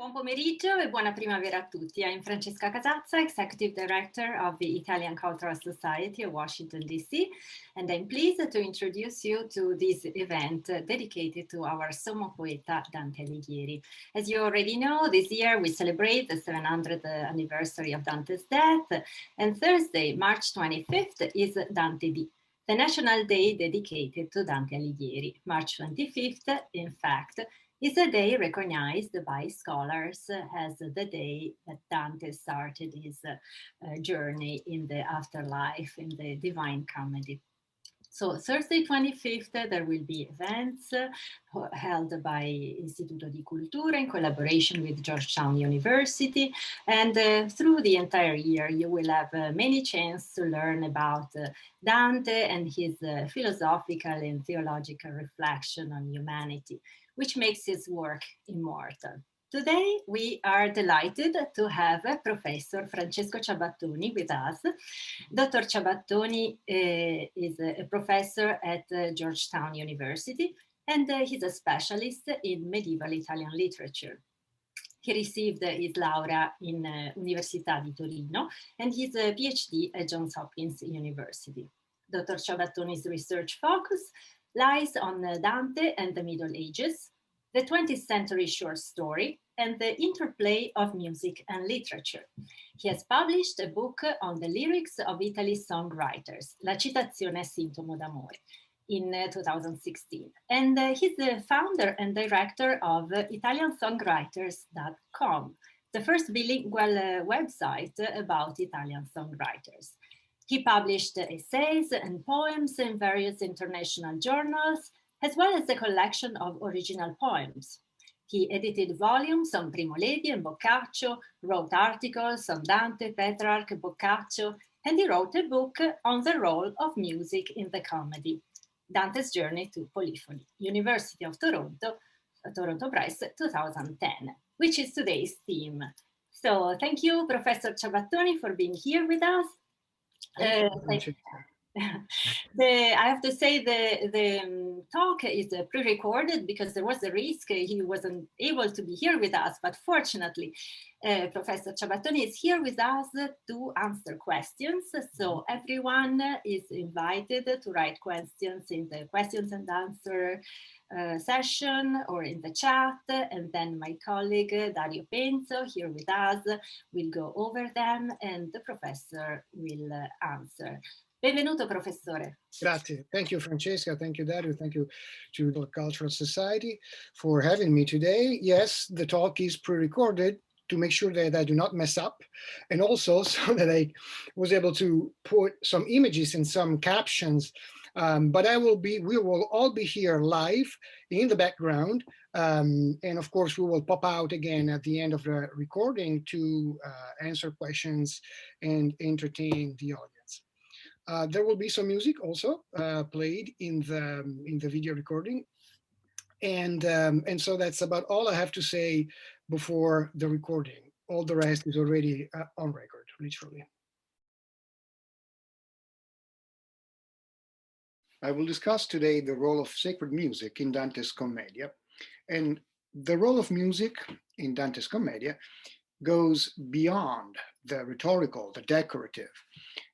Buon pomeriggio e buona primavera a tutti. I'm Francesca Casazza, Executive Director of the Italian Cultural Society of Washington, D.C., and I'm pleased to introduce you to this event dedicated to our sommo poeta, Dante Alighieri. As you already know, this year we celebrate the 700th anniversary of Dante's death, and Thursday, March 25th, is Dantedì, the national day dedicated to Dante Alighieri. March 25th, in fact, is a day recognized by scholars as the day that Dante started his journey in the afterlife, in the Divine Comedy. So Thursday 25th, there will be events held by Istituto di Cultura in collaboration with Georgetown University. And through the entire year, you will have many chances to learn about Dante and his philosophical and theological reflection on humanity, which makes his work immortal. Today, we are delighted to have Professor Francesco Ciabattoni with us. Dr. Ciabattoni is a professor at Georgetown University, and he's a specialist in medieval Italian literature. He received his laurea in Università di Torino and his PhD at Johns Hopkins University. Dr. Ciabattoni's research focus lies on Dante and the Middle Ages, the 20th century short story, and the interplay of music and literature. He has published a book on the lyrics of Italy's songwriters, La citazione è sintomo d'amore, in 2016. And he's the founder and director of ItalianSongwriters.com, the first bilingual website about Italian songwriters. He published essays and poems in various international journals, as well as a collection of original poems. He edited volumes on Primo Levi and Boccaccio, wrote articles on Dante, Petrarch, Boccaccio, and he wrote a book on the role of music in the comedy, Dante's Journey to Polyphony, University of Toronto, Toronto Press, 2010, which is today's theme. So thank you, Professor Ciabattoni, for being here with us. I have to say the talk is pre-recorded because there was a risk he wasn't able to be here with us, but fortunately Professor Ciabattoni is here with us to answer questions. So everyone is invited to write questions in the questions and answer session or in the chat, and then my colleague Dario Penzo here with us will go over them and the professor will answer. Benvenuto, professore. Grazie. Thank you, Francesca. Thank you, Dario. Thank you to the Cultural Society for having me today. Yes, the talk is pre-recorded to make sure that I do not mess up, and also so that I was able to put some images and some captions. But we will all be here live in the background. And of course, we will pop out again at the end of the recording to answer questions and entertain the audience. There will be some music also played in the video recording, and so that's about all I have to say before the recording. All the rest is already on record, literally. I will discuss today the role of sacred music in Dante's Commedia, and the role of music in Dante's Commedia goes beyond the rhetorical, the decorative.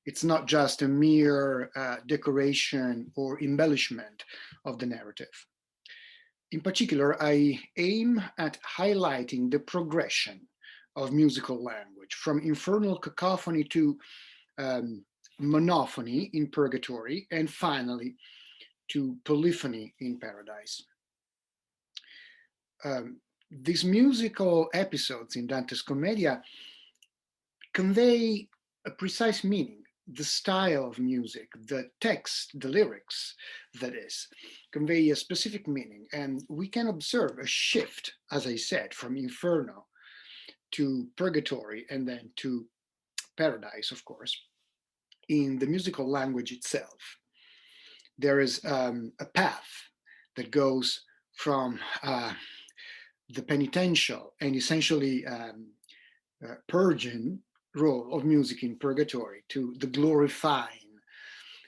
It's not just a mere decoration or embellishment of the narrative. In particular, I aim at highlighting the progression of musical language from infernal cacophony to monophony in Purgatory, and finally to polyphony in Paradise. These musical episodes in Dante's Commedia convey a precise meaning. The style of music, the text, the lyrics, that is, convey a specific meaning. And we can observe a shift, as I said, from Inferno to Purgatory and then to Paradise, of course, in the musical language itself. There is a path that goes from the penitential and essentially purging role of music in Purgatory to the glorifying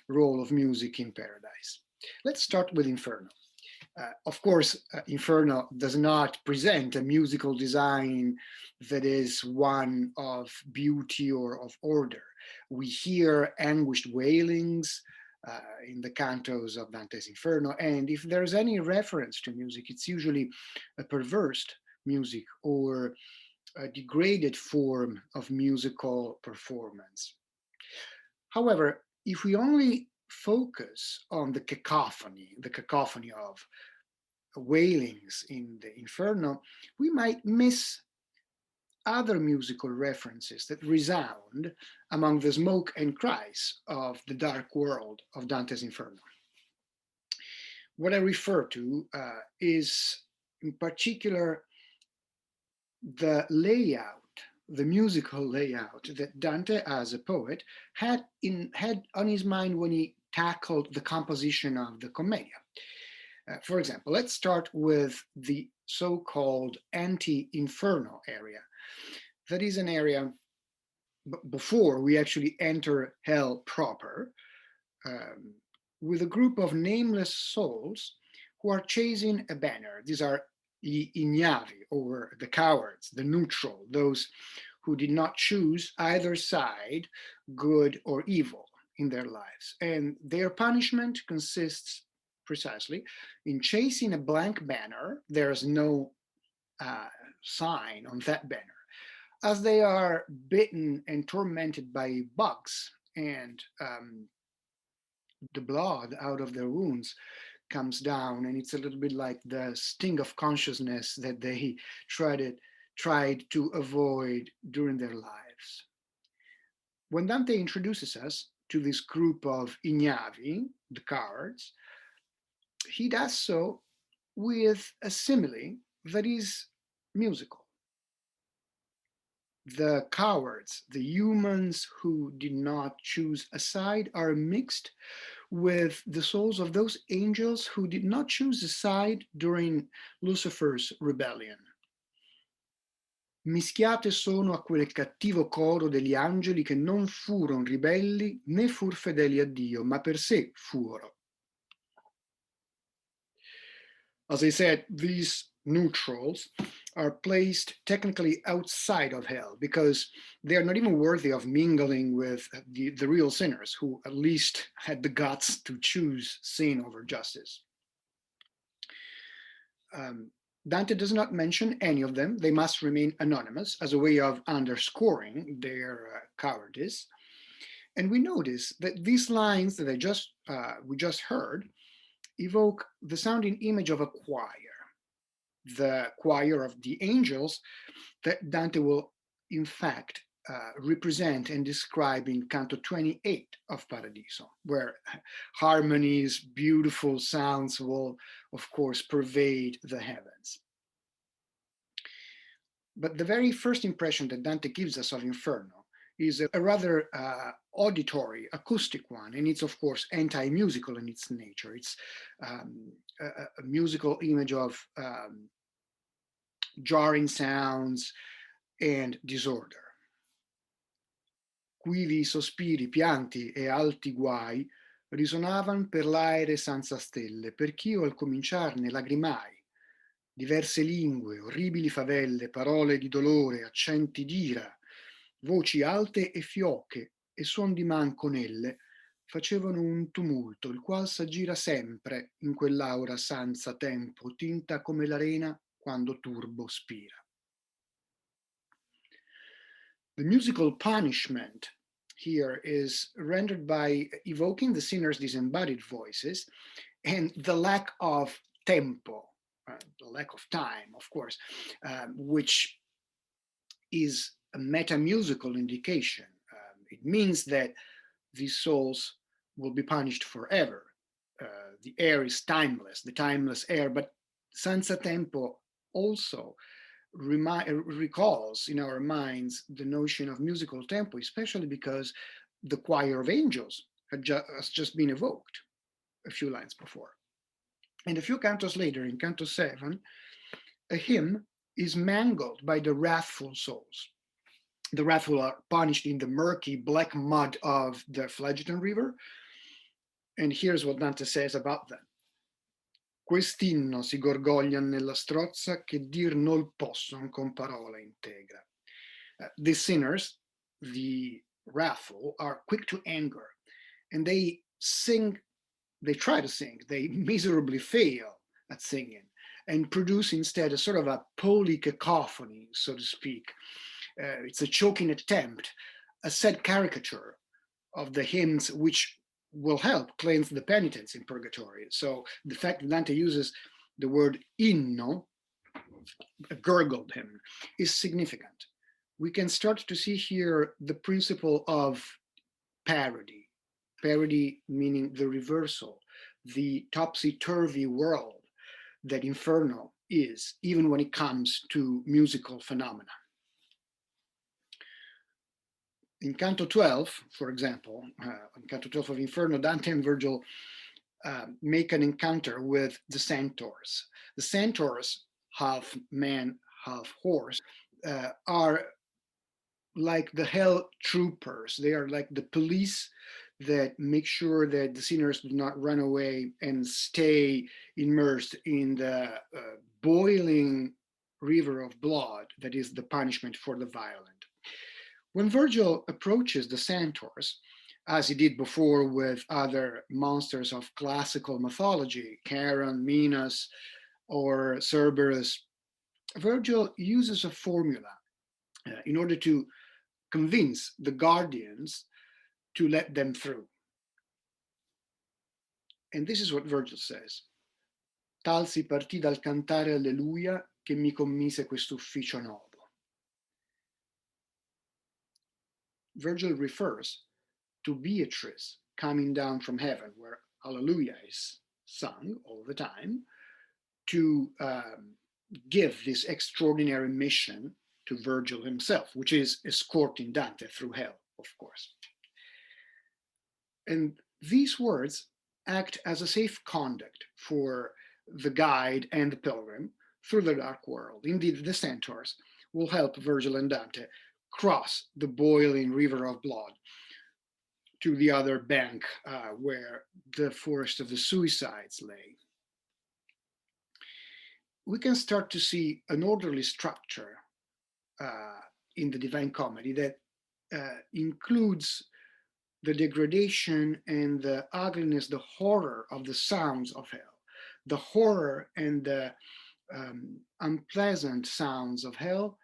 role of music in Paradise. Let's start with Inferno. Of course, Inferno does not present a musical design that is one of beauty or of order. We hear anguished wailings in the cantos of Dante's Inferno, and if there's any reference to music, it's usually a perverse music or a degraded form of musical performance. However, if we only focus on the cacophony of wailings in the Inferno, we might miss other musical references that resound among the smoke and cries of the dark world of Dante's Inferno. What I refer to is in particular the layout, the musical layout that Dante as a poet had on his mind when he tackled the composition of the Commedia. For example, let's start with the so-called anti-Inferno area. That is an area before we actually enter hell proper, with a group of nameless souls who are chasing a banner. These are gli ignavi, or the cowards, the neutral, those who did not choose either side, good or evil, in their lives. And their punishment consists precisely in chasing a blank banner. There's no sign on that banner, as they are bitten and tormented by bugs, and the blood out of their wounds comes down, and it's a little bit like the sting of consciousness that they tried to avoid during their lives. When Dante introduces us to this group of ignavi, the cowards, he does so with a simile that is musical. The cowards, the humans who did not choose a side, are mixed with the souls of those angels who did not choose a side during Lucifer's rebellion. Mischiate sono a quel cattivo coro degli angeli che non furono ribelli né fur fedeli a Dio, ma per sé furono. As I said, these neutrals are placed technically outside of hell because they are not even worthy of mingling with the real sinners who at least had the guts to choose sin over justice. Dante does not mention any of them. They must remain anonymous as a way of underscoring their cowardice. And we notice that these lines that we just heard evoke the sounding image of a choir, the choir of the angels that Dante will in fact represent and describe in Canto 28 of Paradiso, where harmonies, beautiful sounds will, of course, pervade the heavens. But the very first impression that Dante gives us of Inferno is a rather auditory, acoustic one, and it's, of course, anti-musical in its nature. It's a musical image of jarring sounds and disorder. Quivi sospiri, pianti e alti guai risonavan per l'aere senza stelle, perch'io al cominciarne lagrimai. Diverse lingue, orribili favelle, parole di dolore, accenti d'ira, voci alte e fioche e suon di manconelle facevano un tumulto, il qual s'aggira sempre in quell'aura senza tempo, tinta come l'arena quando turbo spira. The musical punishment here is rendered by evoking the sinner's disembodied voices and the lack of tempo, the lack of time, of course, which is a meta-musical indication. It means that these souls will be punished forever. The air is timeless, the timeless air, but senza tempo also recalls in our minds the notion of musical tempo, especially because the choir of angels has just been evoked a few lines before. And a few cantos later, in Canto 7, a hymn is mangled by the wrathful souls. The wrathful are punished in the murky black mud of the Phlegethon River. And here's what Dante says about them. Quest'inno si gorgoglian nella strozza che dir nol posson con parola integra. The sinners, the wrathful, are quick to anger, and they sing, they try to sing, they miserably fail at singing, and produce instead a sort of a polycacophony, so to speak. It's a choking attempt, a sad caricature of the hymns which will help cleanse the penitents in purgatory. So the fact that Dante uses the word inno, a gurgled hymn, is significant. We can start to see here the principle of parody. Parody meaning the reversal, the topsy-turvy world that Inferno is, even when it comes to musical phenomena. In Canto 12, for example, in Canto 12 of Inferno, Dante and Virgil make an encounter with the centaurs. The centaurs, half man, half horse, are like the hell troopers. They are like the police that make sure that the sinners do not run away and stay immersed in the boiling river of blood that is the punishment for the violent. When Virgil approaches the centaurs, as he did before with other monsters of classical mythology, Charon, Minos, or Cerberus, Virgil uses a formula in order to convince the guardians to let them through. And this is what Virgil says. Tal si partì dal cantare alleluia che mi commise quest'ufficio novo. Virgil refers to Beatrice coming down from heaven, where Hallelujah is sung all the time, to give this extraordinary mission to Virgil himself, which is escorting Dante through hell, of course. And these words act as a safe conduct for the guide and the pilgrim through the dark world. Indeed, the centaurs will help Virgil and Dante cross the boiling river of blood to the other bank where the forest of the suicides lay. We can start to see an orderly structure in the Divine Comedy that includes the degradation and the ugliness, the horror of the sounds of hell. The horror and the unpleasant sounds of hell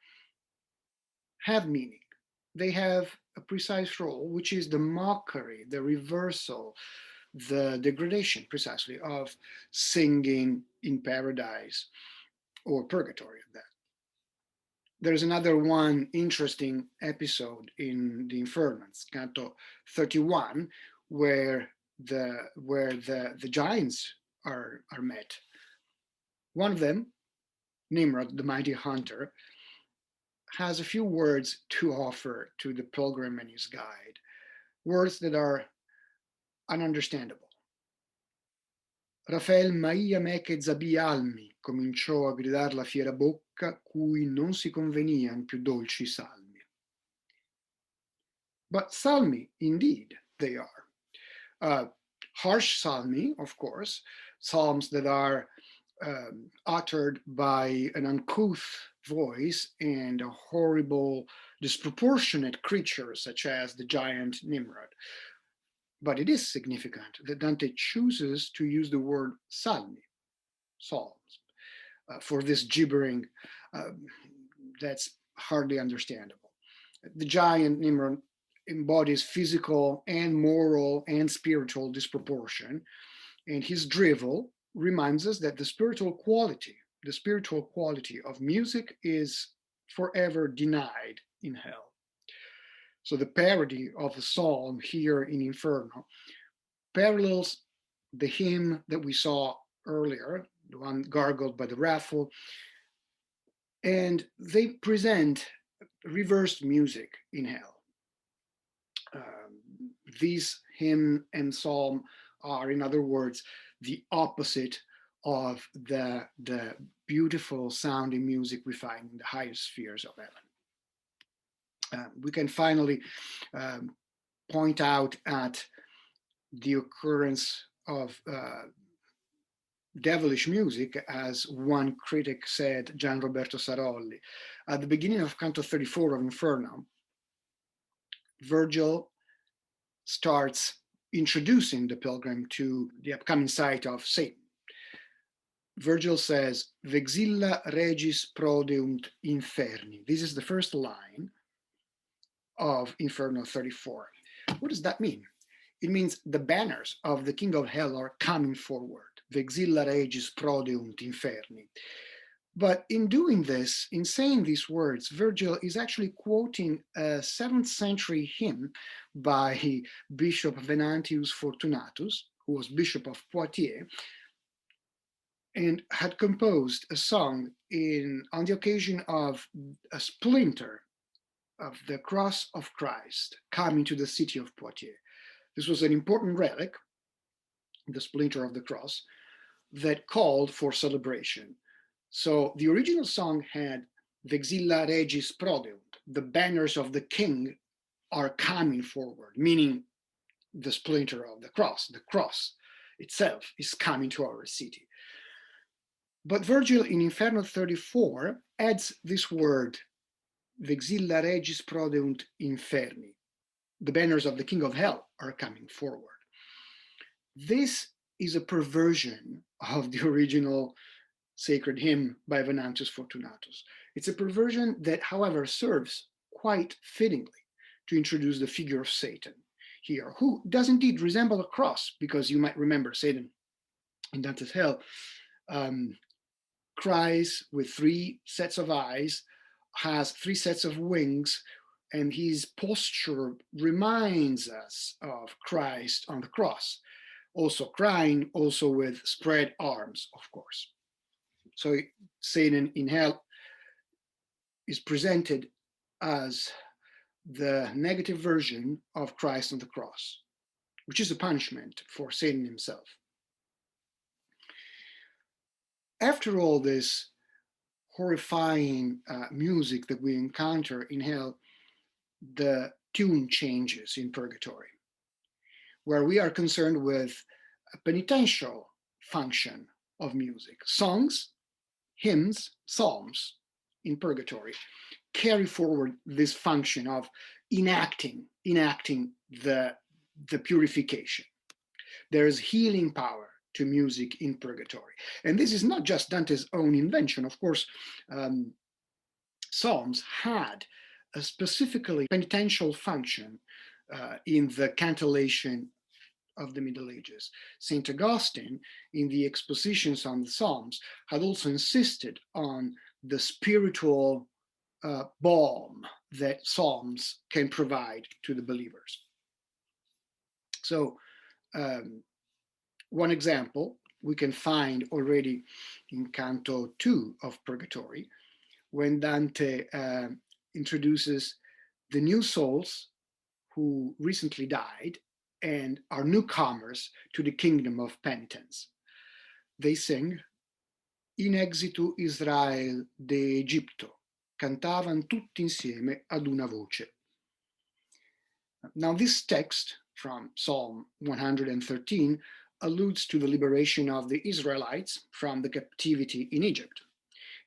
have meaning. They have a precise role, which is the mockery, the reversal, the degradation precisely of singing in paradise or purgatory at that. There's another one interesting episode in the Inferno, Canto 31, where the giants are met. One of them, Nimrod, the mighty hunter, has a few words to offer to the pilgrim and his guide, words that are ununderstandable. Rafael Maia me che zabialmi, cominciò a gridar la fiera bocca, cui non si convenian più dolci salmi. But salmi, indeed, they are. Harsh salmi, of course, psalms that are uttered by an uncouth voice and a horrible, disproportionate creature such as the giant Nimrod. But it is significant that Dante chooses to use the word salmi, psalms, for this gibbering that's hardly understandable. The giant Nimrod embodies physical and moral and spiritual disproportion, and his drivel reminds us that the spiritual quality of music is forever denied in hell. So the parody of the psalm here in Inferno parallels the hymn that we saw earlier, the one gargled by the wrathful, and they present reversed music in hell. These hymn and psalm are, in other words, the opposite of the beautiful sounding music we find in the highest spheres of heaven. We can finally point out at the occurrence of devilish music, as one critic said, Gian Roberto Sarolli. At the beginning of Canto 34 of Inferno, Virgil starts introducing the pilgrim to the upcoming sight of Satan. Virgil says, Vexilla regis prodeunt inferni. This is the first line of Inferno 34. What does that mean? It means the banners of the king of hell are coming forward. Vexilla regis prodeunt inferni. But in doing this, in saying these words, Virgil is actually quoting a 7th century hymn by Bishop Venantius Fortunatus, who was Bishop of Poitiers, and had composed a song on the occasion of a splinter of the cross of Christ coming to the city of Poitiers. This was an important relic, the splinter of the cross, that called for celebration. So the original song had Vexilla regis prodeunt, the banners of the king are coming forward, meaning the splinter of the cross itself is coming to our city. But Virgil in Inferno 34 adds this word, Vexilla regis prodeunt inferni. The banners of the king of hell are coming forward. This is a perversion of the original sacred hymn by Venantius Fortunatus. It's a perversion that, however, serves quite fittingly to introduce the figure of Satan here, who does indeed resemble a cross, because you might remember Satan in Dante's Hell cries with 3 sets of eyes, has 3 sets of wings, and his posture reminds us of Christ on the cross, also crying, also with spread arms, of course. So Satan in hell is presented as the negative version of Christ on the cross, which is a punishment for Satan himself. After all this horrifying music that we encounter in hell, the tune changes in Purgatory, where we are concerned with a penitential function of music. Songs, hymns, psalms in Purgatory carry forward this function of enacting the purification. There is healing power to music in Purgatory. And this is not just Dante's own invention. Of course, psalms had a specifically penitential function in the cantillation of the Middle Ages. St. Augustine, in the expositions on the Psalms, had also insisted on the spiritual balm that Psalms can provide to the believers. So, one example we can find already in Canto 2 of Purgatory, when Dante introduces the new souls who recently died and are newcomers to the kingdom of penitence. They sing, In exitu Israel de Egipto, cantavan tutti insieme ad una voce. Now this text from Psalm 113 alludes to the liberation of the Israelites from the captivity in Egypt,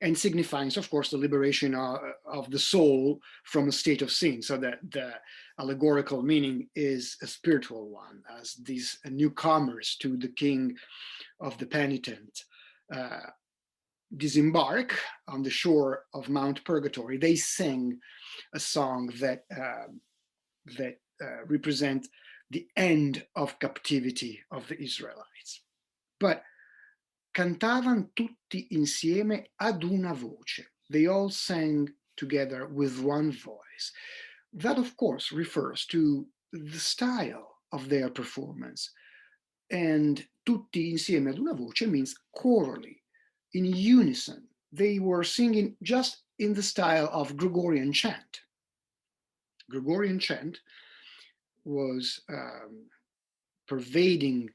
and signifies, of course, the liberation of the soul from a state of sin. So that the allegorical meaning is a spiritual one, as these newcomers to the king of the penitent disembark on the shore of Mount Purgatory. They sing a song that represent the end of captivity of the Israelites. But cantavan tutti insieme ad una voce. They all sang together with one voice. That, of course, refers to the style of their performance. And tutti insieme ad una voce means chorally, in unison. They were singing just in the style of Gregorian chant. Gregorian chant was the pervading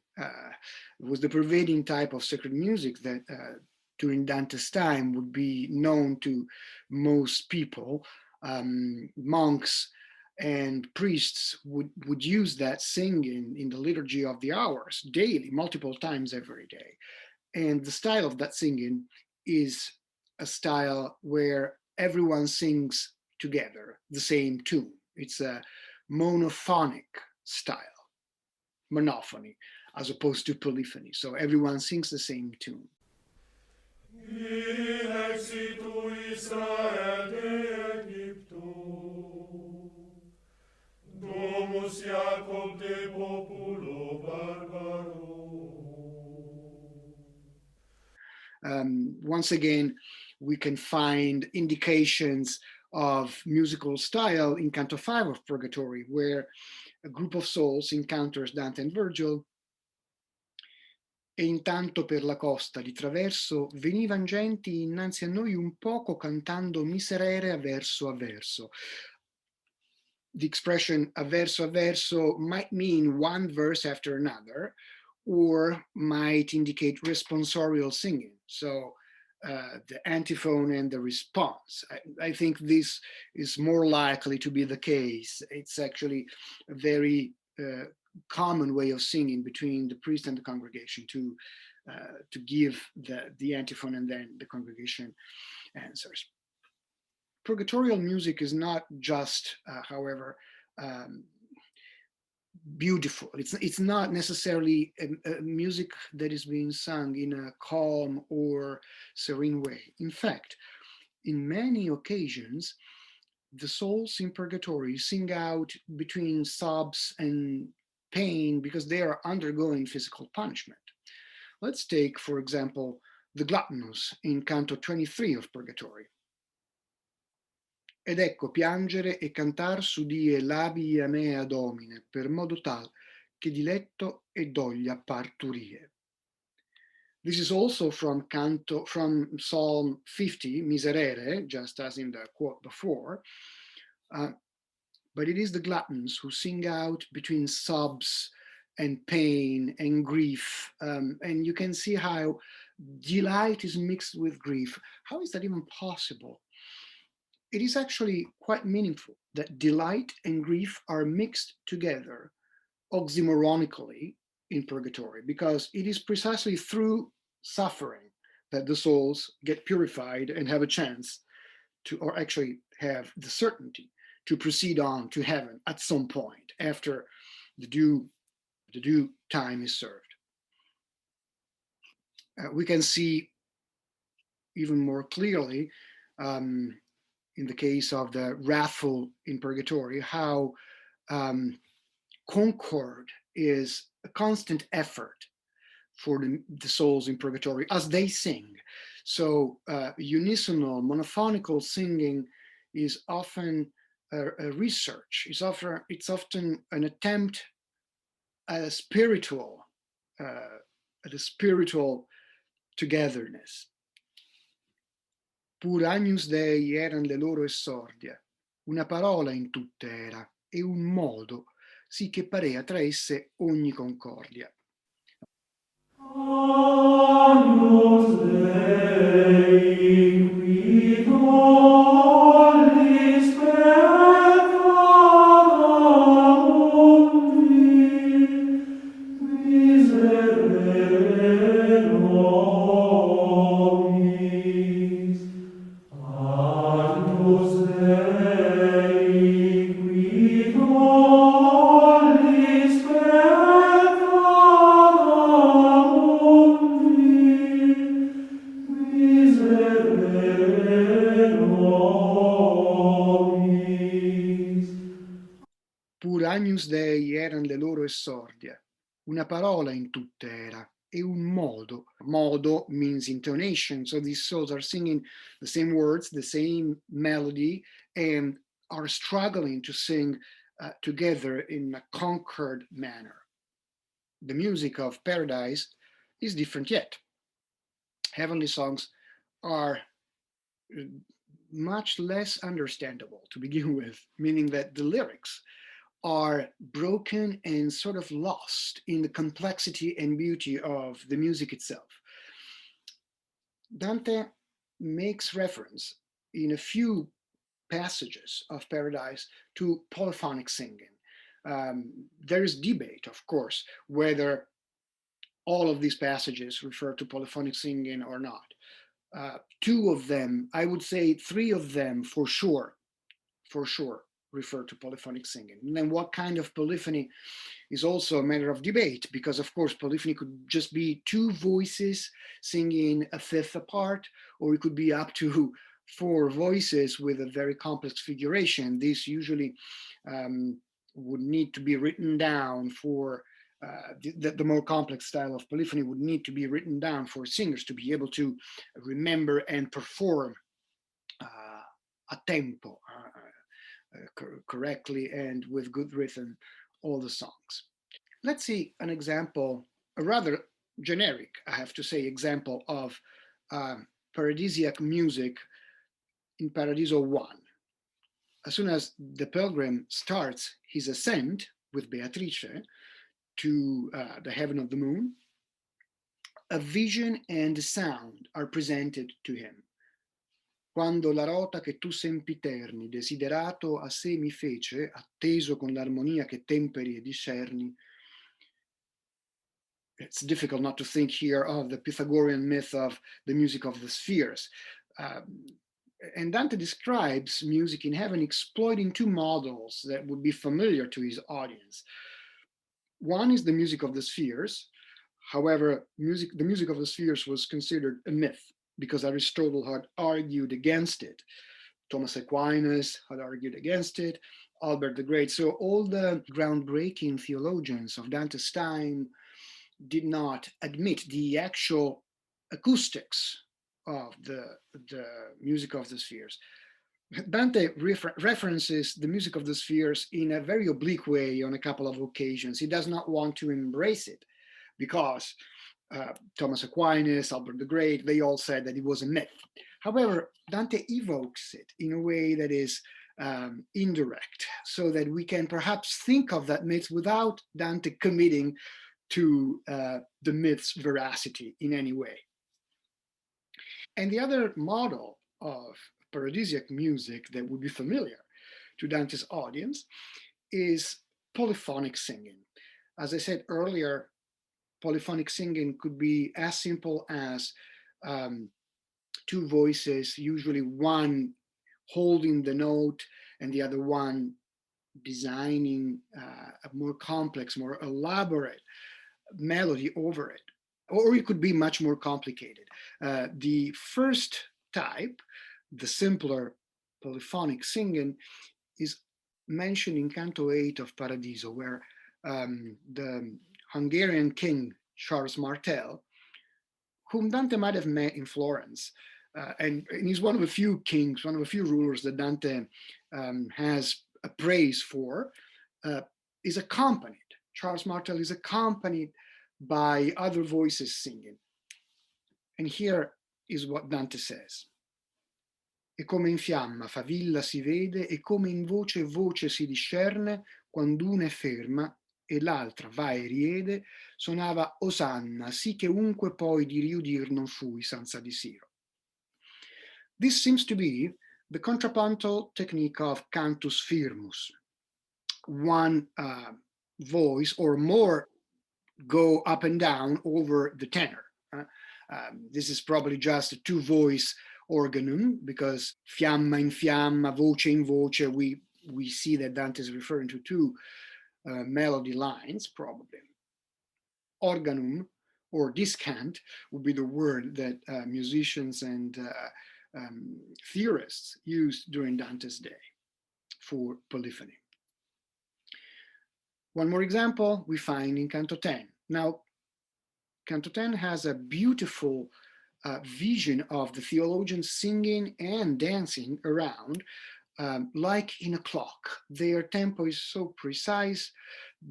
type of sacred music that during Dante's time would be known to most people. Monks and priests would use that singing in the liturgy of the hours daily, multiple times every day. And the style of that singing is a style where everyone sings together the same tune. It's a monophonic style, monophony, as opposed to polyphony. So everyone sings the same tune. Once again, we can find indications of musical style in Canto 5 of Purgatory, where a group of souls encounters Dante and Virgil. E intanto per la costa di traverso venivan genti innanzi a noi un poco cantando miserere a verso. The expression a verso might mean one verse after another, or might indicate responsorial singing. So the antiphon and the response. I think this is more likely to be the case. It's actually a very common way of singing between the priest and the congregation to give the antiphon and then the congregation answers. Purgatorial music is not just, however, beautiful. It's not necessarily a music that is being sung in a calm or serene way. In fact, in many occasions, the souls in purgatory sing out between sobs and pain because they are undergoing physical punishment. Let's take, for example, the gluttonous in Canto 23 of Purgatory. Ed ecco piangere e cantar s'udie labi a mea domine, per modo tal che diletto e doglia parturie. This is also from Psalm 50, Miserere, just as in the quote before, but it is the gluttons who sing out between sobs and pain and grief, and you can see how delight is mixed with grief. How is that even possible? It is actually quite meaningful that delight and grief are mixed together oxymoronically in purgatory, because it is precisely through suffering that the souls get purified and have a chance to, or actually have the certainty to proceed on to heaven at some point after the due time is served. We can see even more clearly in the case of the wrathful in purgatory, how concord is a constant effort for the souls in purgatory as they sing. So unisonal, monophonical singing is often a research. It's often an attempt at a spiritual togetherness. Pur agnus Dei eran le loro esordia, una parola in tutte era, e un modo, sì che parea tra esse ogni concordia. Agnus Dei, qui tollis Agnus Dei eran le loro esordia, una parola in tutte era, e un modo. Modo means intonation, so these souls are singing the same words, the same melody, and are struggling to sing together in a concord manner. The music of Paradise is different yet. Heavenly songs are much less understandable to begin with, meaning that the lyrics are broken and sort of lost in the complexity and beauty of the music itself. Dante makes reference in a few passages of Paradise to polyphonic singing. There is debate, of course, whether all of these passages refer to polyphonic singing or not. Two of them, I would say three of them for sure, refer to polyphonic singing. And then what kind of polyphony is also a matter of debate, because of course polyphony could just be two voices singing a fifth apart, or it could be up to four voices with a very complex figuration. This usually would need to be written down for the more complex style of polyphony would need to be written down for singers to be able to remember and perform a tempo correctly and with good rhythm all the songs. Let's see an example, a rather generic, I have to say, example of paradisiac music in Paradiso 1. As soon as the pilgrim starts his ascent with Beatrice to the heaven of the moon, a vision and a sound are presented to him. Quando la rota che tu sempiterni, desiderato a sé mi fece, atteso con l'armonia che temperi e discerni. It's difficult not to think here of the Pythagorean myth of the music of the spheres. And Dante describes music in heaven exploiting two models that would be familiar to his audience. One is the music of the spheres. However, the music of the spheres was considered a myth because Aristotle had argued against it. Thomas Aquinas had argued against it, Albert the Great. So all the groundbreaking theologians of Dante's time did not admit the actual acoustics of the music of the spheres. Dante references the music of the spheres in a very oblique way on a couple of occasions. He does not want to embrace it because Thomas Aquinas, Albert the Great, they all said that it was a myth. However, Dante evokes it in a way that is indirect, so that we can perhaps think of that myth without Dante committing to the myth's veracity in any way. And the other model of paradisiac music that would be familiar to Dante's audience is polyphonic singing. As I said earlier, polyphonic singing could be as simple as two voices, usually one holding the note and the other one designing a more complex, more elaborate melody over it. Or it could be much more complicated. The first type, the simpler polyphonic singing, is mentioned in Canto 8 of Paradiso, where the Hungarian king Charles Martel, whom Dante might have met in Florence, and he's one of a few kings, one of a few rulers that Dante has a praise for, is accompanied. Charles Martel is accompanied by other voices singing. And here is what Dante says. E come in fiamma favilla si vede, e come in voce voce si discerne, quando una è ferma e l'altra va e riede, sonava Osanna, sì che unque poi di riudir non fui senza di Siro. This seems to be the contrapuntal technique of cantus firmus. One voice or more go up and down over the tenor. This is probably just a two-voice organum, because fiamma in fiamma, voce in voce, we see that Dante is referring to two melody lines, probably. Organum or discant would be the word that musicians and theorists used during Dante's day for polyphony. One more example we find in Canto 10. Now, Canto 10 has a beautiful vision of the theologians singing and dancing around like in a clock. Their tempo is so precise.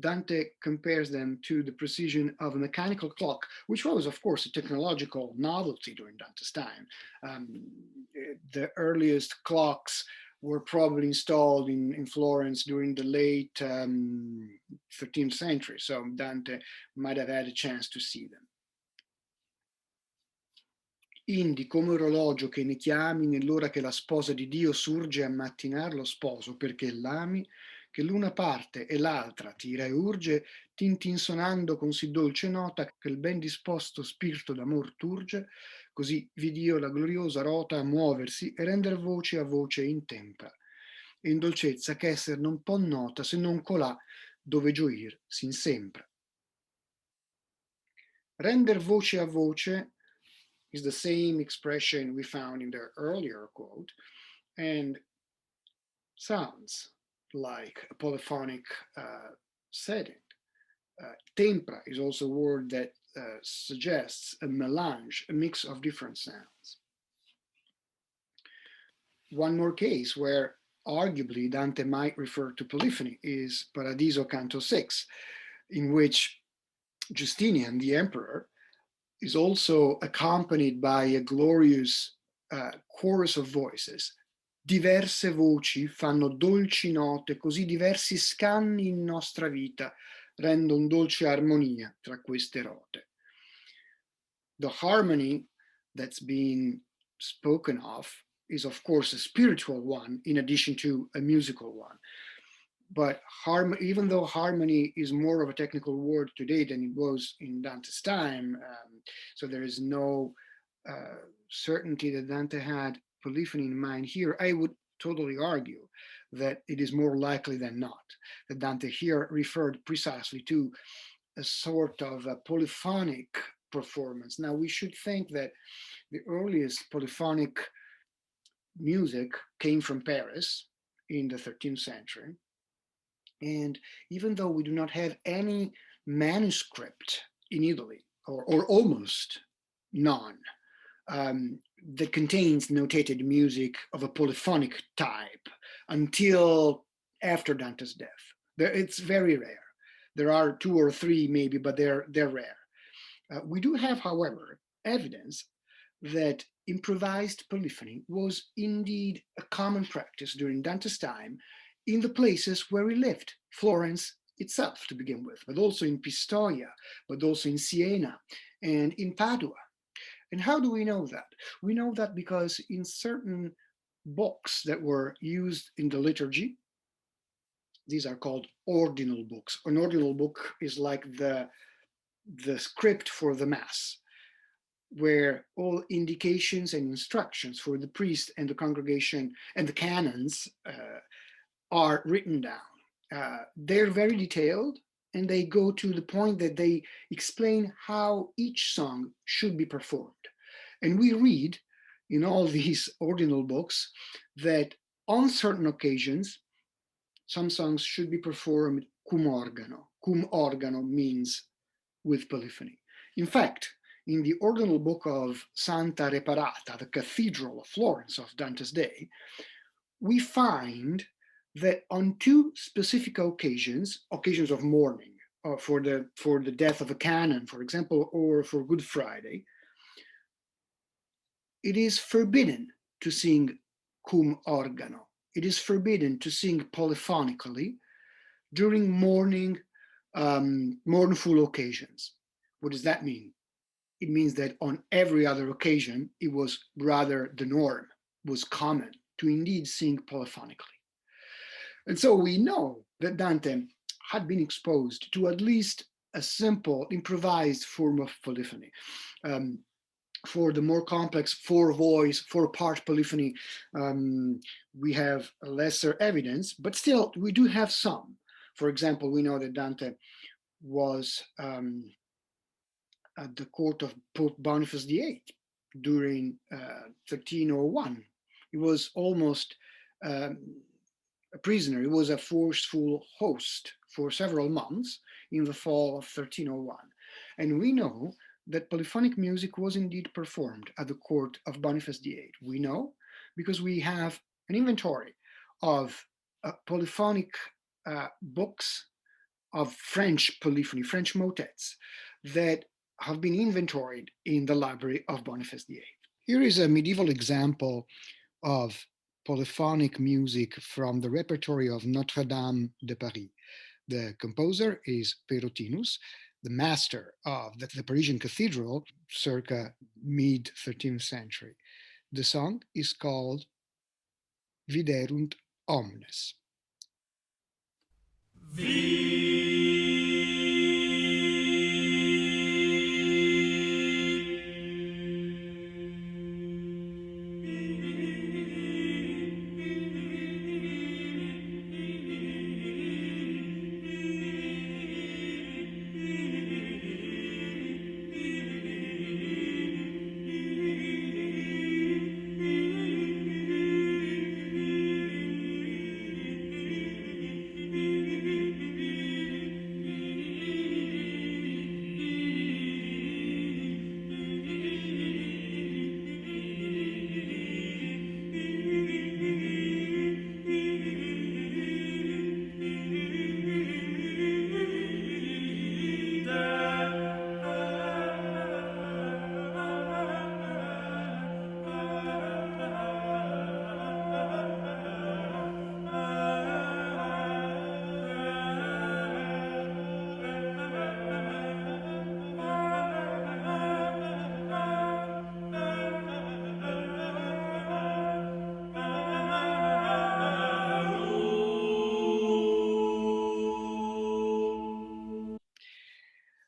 Dante compares them to the precision of a mechanical clock, which was, of course, a technological novelty during Dante's time. The earliest clocks were probably installed in Florence during the late 13th century, so Dante might have had a chance to see them. Indi come orologio che ne chiami nell'ora che la sposa di Dio surge a mattinar lo sposo, perché l'ami, che l'una parte e l'altra tira e urge, tintinsonando con sì dolce nota che il ben disposto spirito d'amor turge, così vidi io la gloriosa rota muoversi e render voce a voce in tempra, e in dolcezza che esser non pò nota se non colà dove gioir s'insempra. Render voce a voce is the same expression we found in the earlier quote, and sounds like a polyphonic setting. Tempra is also a word that suggests a melange, a mix of different sounds. One more case where arguably Dante might refer to polyphony is Paradiso Canto 6, in which Justinian, the emperor, is also accompanied by a glorious chorus of voices. Diverse voci fanno dolci note, così diversi scanni in nostra vita rendono dolce armonia tra queste rote. The harmony that's being spoken of is, of course, a spiritual one in addition to a musical one. But even though harmony is more of a technical word today than it was in Dante's time, so there is no certainty that Dante had polyphony in mind here, I would totally argue that it is more likely than not that Dante here referred precisely to a sort of a polyphonic performance. Now, we should think that the earliest polyphonic music came from Paris in the 13th century. And even though we do not have any manuscript in Italy, or almost none, that contains notated music of a polyphonic type until after Dante's death. It's very rare. There are 2 or 3 maybe, but they're rare. We do have, however, evidence that improvised polyphony was indeed a common practice during Dante's time in the places where he lived, Florence itself to begin with, but also in Pistoia, but also in Siena and in Padua. And how do we know that? We know that because in certain books that were used in the liturgy, these are called ordinal books. An ordinal book is like the script for the Mass, where all indications and instructions for the priest and the congregation and the canons are written down. They're very detailed, and they go to the point that they explain how each song should be performed. And we read in all these ordinal books that on certain occasions, some songs should be performed cum organo. Cum organo means with polyphony. In fact, in the ordinal book of Santa Reparata, the Cathedral of Florence of Dante's day, we find that on 2 specific occasions of mourning, for the death of a canon, for example, or for Good Friday, it is forbidden to sing cum organo. It is forbidden to sing polyphonically during mournful occasions. What does that mean? It means that on every other occasion, it was rather the norm, was common to indeed sing polyphonically. And so we know that Dante had been exposed to at least a simple improvised form of polyphony. For the more complex 4-voice, 4-part polyphony, we have lesser evidence, but still we do have some. For example, we know that Dante was at the court of Pope Boniface VIII during 1301. He was almost a prisoner. He was a forceful host for several months in the fall of 1301. And we know that polyphonic music was indeed performed at the court of Boniface VIII. We know because we have an inventory of polyphonic books of French polyphony, French motets, that have been inventoried in the library of Boniface VIII. Here is a medieval example of polyphonic music from the repertory of Notre Dame de Paris. The composer is Perotinus, the master of the Parisian cathedral circa mid-13th century. The song is called Viderunt Omnes.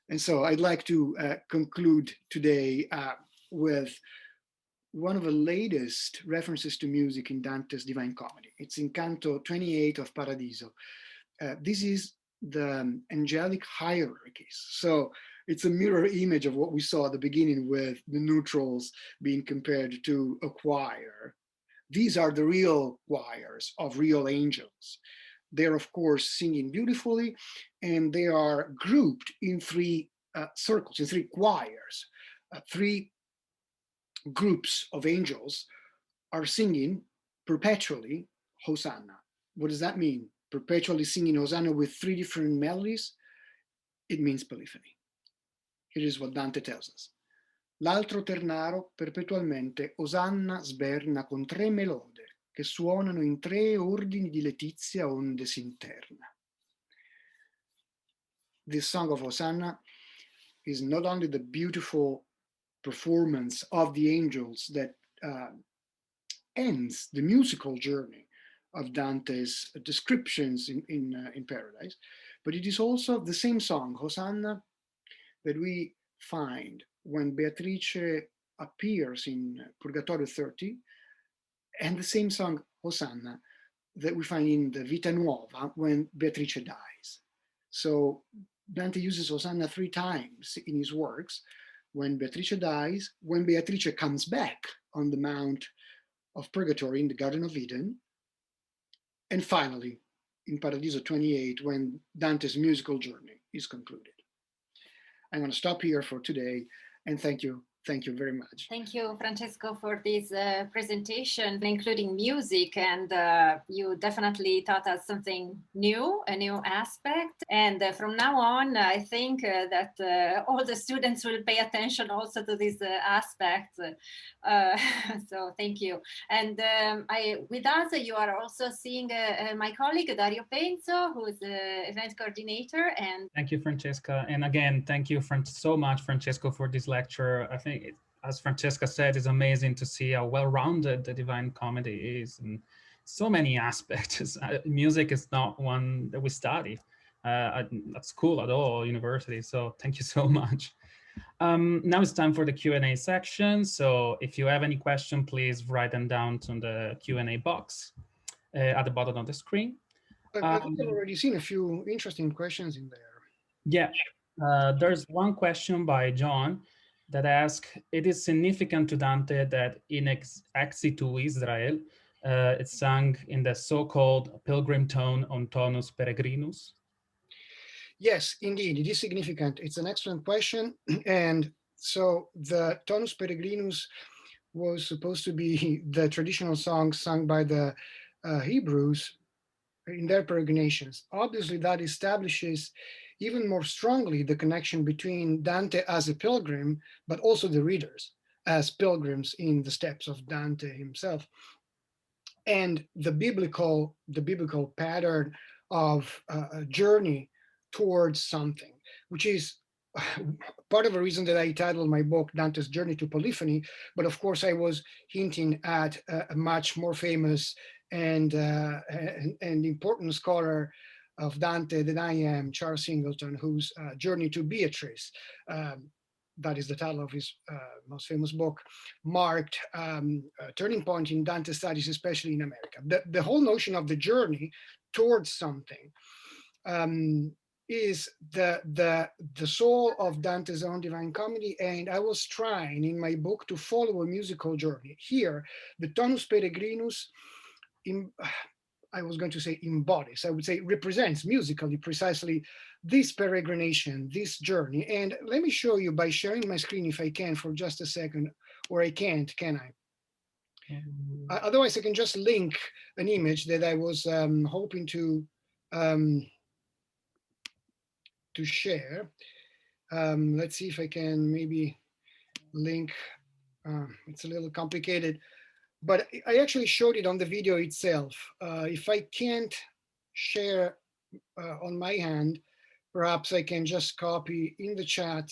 And so I'd like to conclude today with one of the latest references to music in Dante's Divine Comedy. It's in Canto 28 of Paradiso. This is the angelic hierarchies. So it's a mirror image of what we saw at the beginning with the neutrals being compared to a choir. These are the real choirs of real angels. They're, of course, singing beautifully, and they are grouped in three circles, in three choirs. Three groups of angels are singing perpetually Hosanna. What does that mean? Perpetually singing Hosanna with three different melodies? It means polyphony. Here is what Dante tells us. L'altro ternaro perpetualmente Osanna sberna con tre melode che suonano in tre ordini di letizia onde s'interna. This song of Hosanna is not only the beautiful performance of the angels that ends the musical journey of Dante's descriptions in Paradise, but it is also the same song, Hosanna, that we find when Beatrice appears in Purgatory 30, and the same song, Hosanna, that we find in the Vita Nuova when Beatrice dies. So Dante uses Hosanna three times in his works: when Beatrice dies, when Beatrice comes back on the Mount of Purgatory in the Garden of Eden, and finally in Paradiso 28, when Dante's musical journey is concluded. I'm going to stop here for today, and thank you very much. Thank you, Francesco, for this presentation, including music. And you definitely taught us something new, a new aspect. And from now on, I think that all the students will pay attention also to this aspect. So thank you. And with us, you are also seeing my colleague, Dario Penzo, who is the event coordinator. And thank you, Francesca. And again, thank you so much, Francesco, for this lecture. I think, as Francesca said, it's amazing to see how well-rounded the Divine Comedy is in so many aspects. Music is not one that we study at school at all, university. So thank you so much. Now it's time for the Q&A section. So if you have any question, please write them down to the Q&A box at the bottom of the screen. I think I've already seen a few interesting questions in there. Yeah, there's one question by John that asks, it is significant to Dante that in Exit to Israel, it's sung in the so-called pilgrim tone on tonus peregrinus? Yes, indeed, it is significant. It's an excellent question. And so the tonus peregrinus was supposed to be the traditional song sung by the Hebrews in their peregrinations. Obviously, that establishes even more strongly the connection between Dante as a pilgrim, but also the readers as pilgrims in the steps of Dante himself. And the biblical pattern of a journey towards something, which is part of the reason that I titled my book Dante's Journey to Polyphony. But of course, I was hinting at a much more famous and important scholar of Dante than I am Charles Singleton, whose Journey to Beatrice, that is the title of his most famous book, marked a turning point in Dante studies, especially in America. The whole notion of the journey towards something is the soul of Dante's own Divine Comedy, and I was trying in my book to follow a musical journey. Here, the tonus peregrinus, I was going to say embodies, I would say represents musically precisely this peregrination, this journey. And let me show you by sharing my screen, if I can, for just a second, or I can't, can I? Otherwise, I can just link an image that I was hoping to share. Let's see if I can maybe link. It's a little complicated, but I actually showed it on the video itself. If I can't share on my hand, perhaps I can just copy in the chat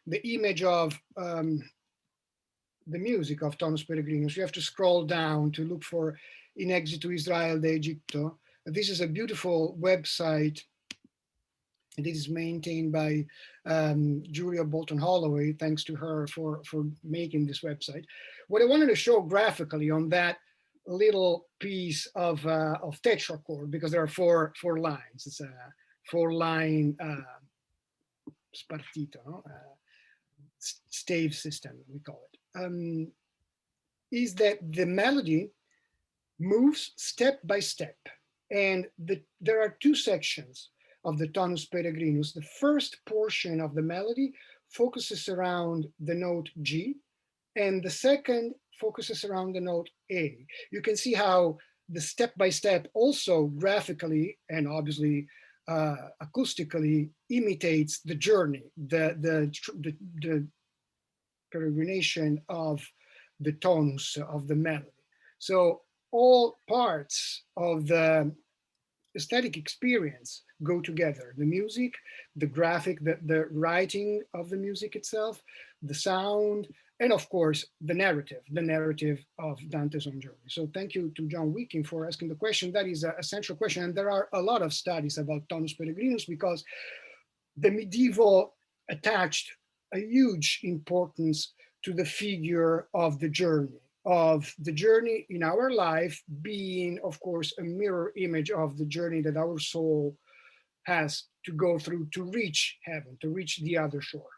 the image of the music of Tonus Peregrinus. You have to scroll down to look for In Exitu Israel de Egipto. This is a beautiful website. And it is maintained by Julia Bolton Holloway. Thanks to her for making this website. What I wanted to show graphically on that little piece of tetrachord, because there are four lines. It's a 4-line spartito, stave system, we call it. Is that the melody moves step by step, and there are two sections of the tonus peregrinus. The first portion of the melody focuses around the note G, and the second focuses around the note A. You can see how the step-by-step also graphically and obviously acoustically imitates the journey, the peregrination of the tonus of the melody. So all parts of the aesthetic experience go together: the music, the graphic, the writing of the music itself, the sound, and of course the narrative of Dante's own journey. So thank you to John Wicking for asking the question. That is a central question, and there are a lot of studies about tonus peregrinus because the medieval attached a huge importance to the figure of the journey in our life being, of course, a mirror image of the journey that our soul has to go through to reach heaven, to reach the other shore.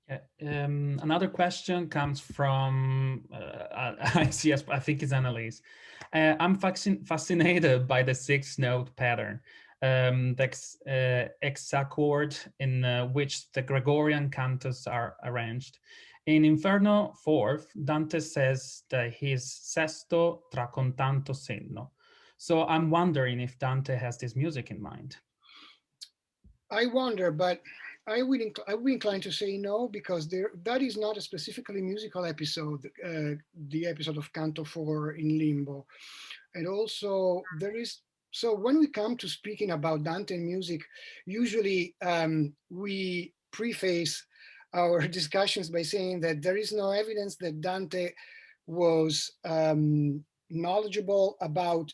Yeah. Another question comes from, I think it's Annalise. I'm fascinated by the 6-note pattern, the hexachord in which the Gregorian cantos are arranged. In Inferno 4th, Dante says that he's sesto tra con tanto senno. So I'm wondering if Dante has this music in mind. I wonder, but I would be inclined to say no, because that is not a specifically musical episode, the episode of Canto 4 in Limbo. And also so when we come to speaking about Dante and music, usually we preface our discussions by saying that there is no evidence that Dante was knowledgeable about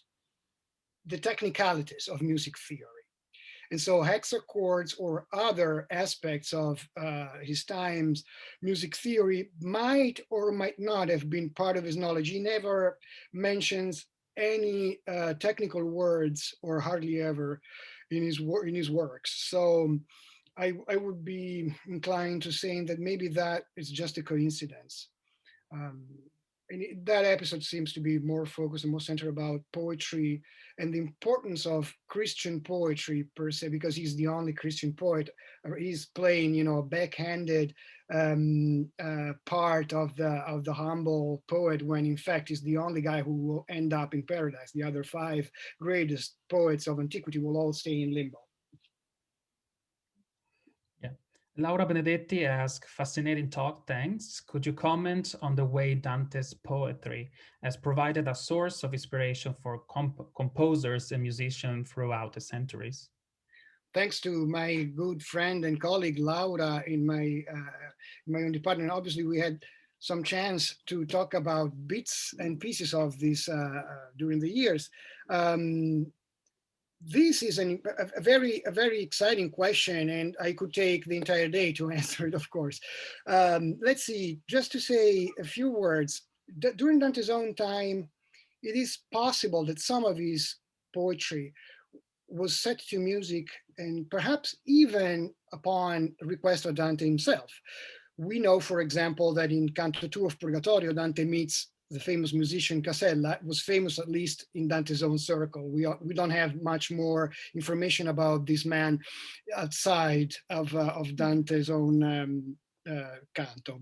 the technicalities of music theory. And so hexachords or other aspects of his time's music theory might or might not have been part of his knowledge. He never mentions any technical words, or hardly ever, in his works. So I would be inclined to saying that maybe that is just a coincidence. And that episode seems to be more focused and more centered about poetry and the importance of Christian poetry per se, because he's the only Christian poet. He's playing, a backhanded part of the humble poet, when in fact he's the only guy who will end up in paradise. The other 5 greatest poets of antiquity will all stay in limbo. Laura Benedetti asks, fascinating talk, thanks. Could you comment on the way Dante's poetry has provided a source of inspiration for composers and musicians throughout the centuries? Thanks to my good friend and colleague Laura in my own department. Obviously, we had some chance to talk about bits and pieces of this during the years. This is a very exciting question, and I could take the entire day to answer it, of course. Let's see, just to say a few words. During Dante's own time, it is possible that some of his poetry was set to music, and perhaps even upon request of Dante himself. We know, for example, that in Canto 2 of Purgatory, Dante meets the famous musician Casella. Was famous at least in Dante's own circle. We don't have much more information about this man outside of Dante's own canto.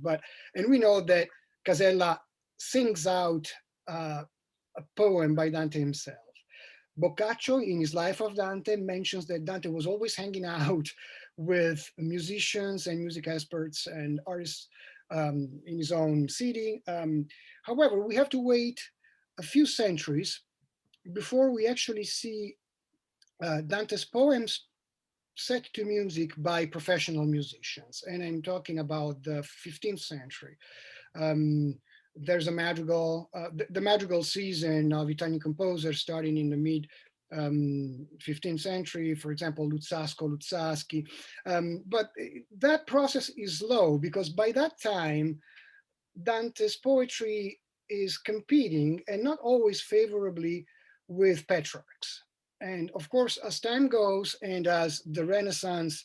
And we know that Casella sings out a poem by Dante himself. Boccaccio, in his Life of Dante, mentions that Dante was always hanging out with musicians and music experts and artists in his own city. However, we have to wait a few centuries before we actually see Dante's poems set to music by professional musicians. And I'm talking about the 15th century. There's a madrigal, the madrigal season of Italian composers starting in the mid 15th century, for example, Luzzaschi. But that process is slow because by that time, Dante's poetry is competing, and not always favorably, with Petrarch's. And of course, as time goes and as the Renaissance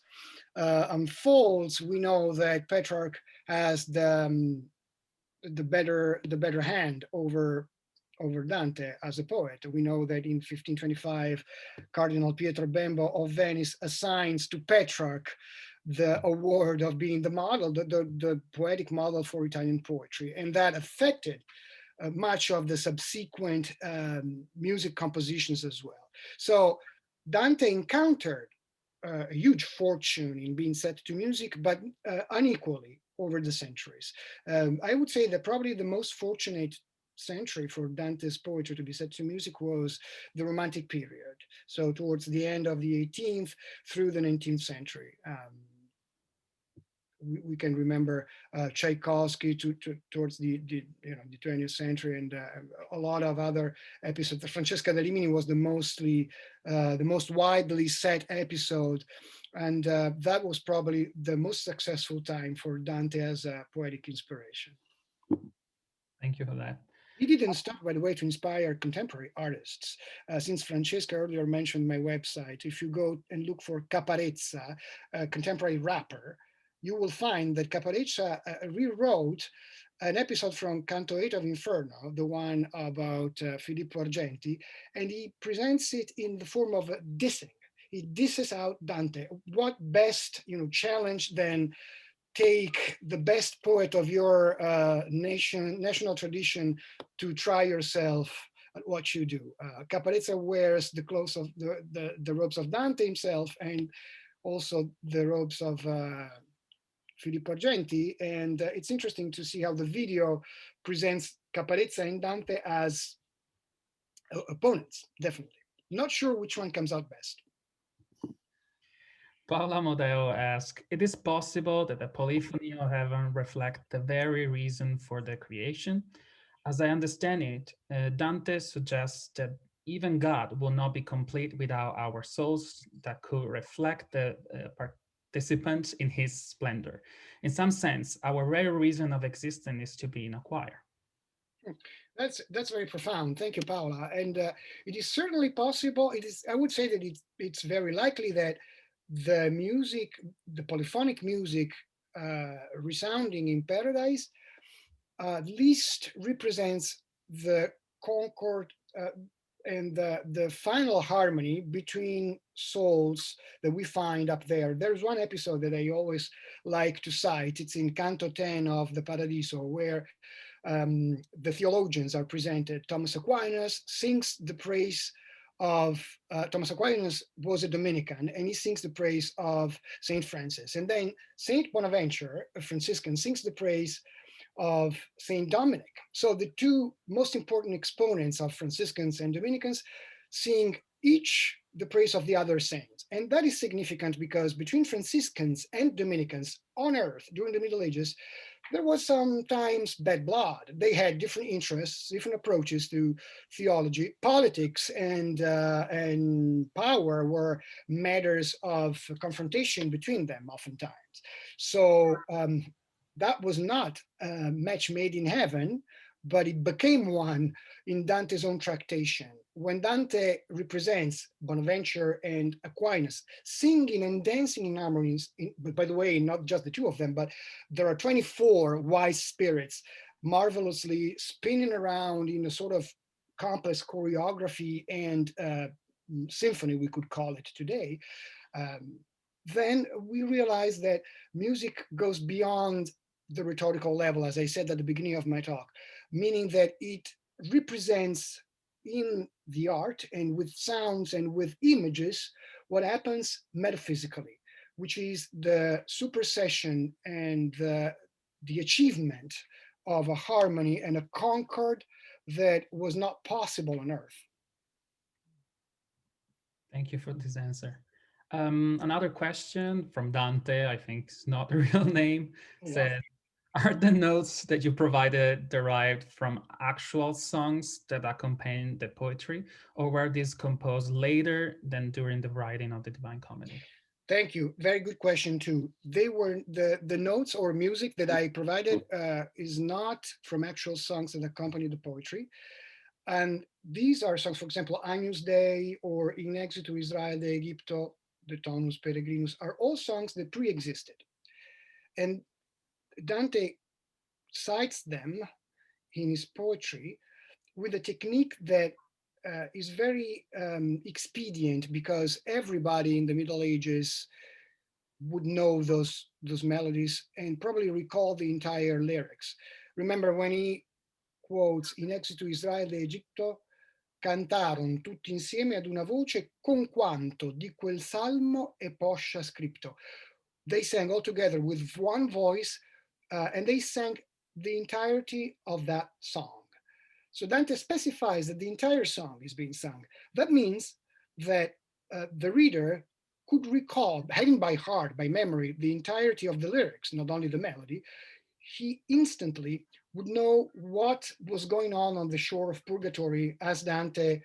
unfolds, we know that Petrarch has the better hand over Dante as a poet. We know that in 1525, Cardinal Pietro Bembo of Venice assigns to Petrarch the award of being the model, the poetic model for Italian poetry. And that affected much of the subsequent music compositions as well. So Dante encountered a huge fortune in being set to music, but unequally over the centuries. I would say that probably the most fortunate century for Dante's poetry to be set to music was the Romantic period. So towards the end of the 18th through the 19th century. We can remember Tchaikovsky towards the 20th century, and a lot of other episodes. Francesca da Rimini was the most widely set episode, and that was probably the most successful time for Dante as a poetic inspiration. Thank you for that. He didn't stop, by the way, to inspire contemporary artists. Since Francesca earlier mentioned my website, if you go and look for Caparezza, a contemporary rapper, you will find that Caparezza rewrote an episode from Canto 8 of Inferno, the one about Filippo Argenti, and he presents it in the form of dissing. He disses out Dante. What best challenge than take the best poet of your national tradition to try yourself at what you do. Caparezza wears the clothes of the robes of Dante himself, and also the robes of Filippo Argenti, and it's interesting to see how the video presents Caparezza and Dante as opponents, definitely. Not sure which one comes out best. Paola Modeo asks, it is possible that the polyphony of heaven reflect the very reason for the creation? As I understand it, Dante suggests that even God will not be complete without our souls that could reflect the participants in his splendor. In some sense, our very reason of existence is to be in a choir. That's very profound. Thank you, Paola. And it is certainly possible. I would say that it's very likely that the music, the polyphonic music resounding in Paradise, at least represents the concord and the final harmony between souls that we find up there. There's one episode that I always like to cite. It's in Canto 10 of the Paradiso, where the theologians are presented. Thomas Aquinas sings the praise of, Thomas Aquinas was a Dominican, and he sings the praise of Saint Francis. And then Saint Bonaventure, a Franciscan, sings the praise of Saint Dominic. So the two most important exponents of Franciscans and Dominicans sing each the praise of the other saints. And that is significant because between Franciscans and Dominicans on earth during the Middle Ages there was sometimes bad blood. They had different interests, different approaches to theology. Politics and power were matters of confrontation between them oftentimes. So that was not a match made in heaven, but it became one in Dante's own tractation. When Dante represents Bonaventure and Aquinas singing and dancing in harmonies, but by the way, not just the two of them, but there are 24 wise spirits marvelously spinning around in a sort of complex choreography and symphony, we could call it today. Then we realize that music goes beyond the rhetorical level, as I said at the beginning of my talk, meaning that it represents in the art and with sounds and with images what happens metaphysically, which is the supersession and the achievement of a harmony and a concord that was not possible on earth. Thank you for this answer. Another question from Dante, I think it's not a real name, said, are the notes that you provided derived from actual songs that accompany the poetry, or were these composed later than during the writing of the Divine Comedy? Thank you. Very good question too. They were the notes or music that I provided is not from actual songs that accompany the poetry. And these are songs, for example, Agnus Dei or In Exitu Israel de Egipto, the Tonus Peregrinus, are all songs that pre-existed. And Dante cites them in his poetry with a technique that is very expedient, because everybody in the Middle Ages would know those melodies and probably recall the entire lyrics. Remember when he quotes In exitu Israele e Egitto, cantaron tutti insieme ad una voce con quanto di quel salmo e poscia scripto. They sang all together with one voice, and they sang the entirety of that song. So Dante specifies that the entire song is being sung. That means that the reader could recall, having by heart, by memory, the entirety of the lyrics, not only the melody, he instantly would know what was going on the shore of Purgatory as Dante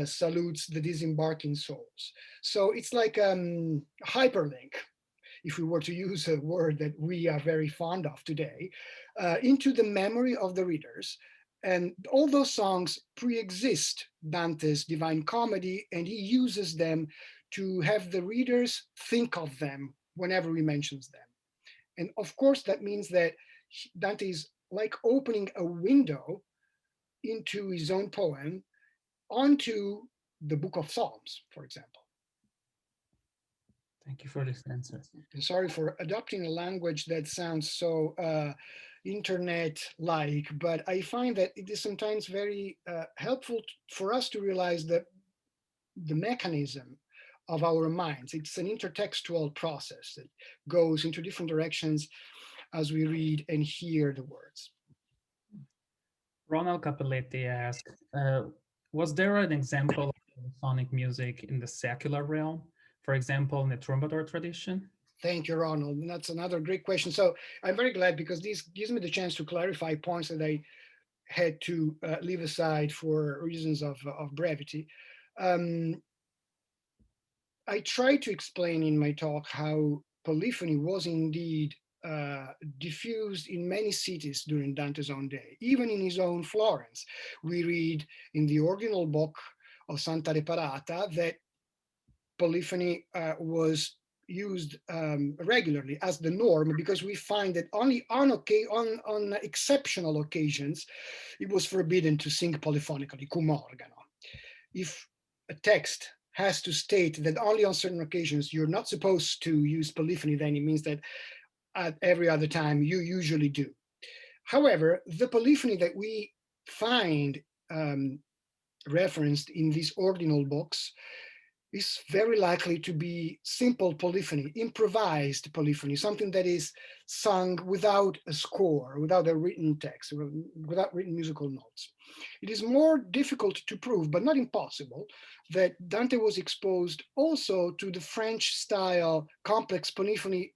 salutes the disembarking souls. So it's like hyperlink, if we were to use a word that we are very fond of today, into the memory of the readers. And all those songs pre-exist Dante's Divine Comedy, and he uses them to have the readers think of them whenever he mentions them. And of course, that means that Dante is like opening a window into his own poem onto the Book of Psalms, for example. Thank you for this answer. And sorry for adopting a language that sounds so internet-like, but I find that it is sometimes very helpful for us to realize that the mechanism of our minds, it's an intertextual process that goes into different directions as we read and hear the words. Ronald Capelletti asked, was there an example of polyphonic music in the secular realm? For example, in the troubadour tradition? Thank you, Ronald. And that's another great question. So I'm very glad, because this gives me the chance to clarify points that I had to leave aside for reasons of brevity. I tried to explain in my talk how polyphony was indeed diffused in many cities during Dante's own day, even in his own Florence. We read in the ordinal book of Santa Reparata that polyphony was used regularly as the norm, because we find that only on exceptional occasions it was forbidden to sing polyphonically, cum organo. If a text has to state that only on certain occasions you're not supposed to use polyphony, then it means that at every other time you usually do. However, the polyphony that we find referenced in these ordinal books is very likely to be simple polyphony, improvised polyphony, something that is sung without a score, without a written text, without written musical notes. It is more difficult to prove, but not impossible, that Dante was exposed also to the French style complex polyphony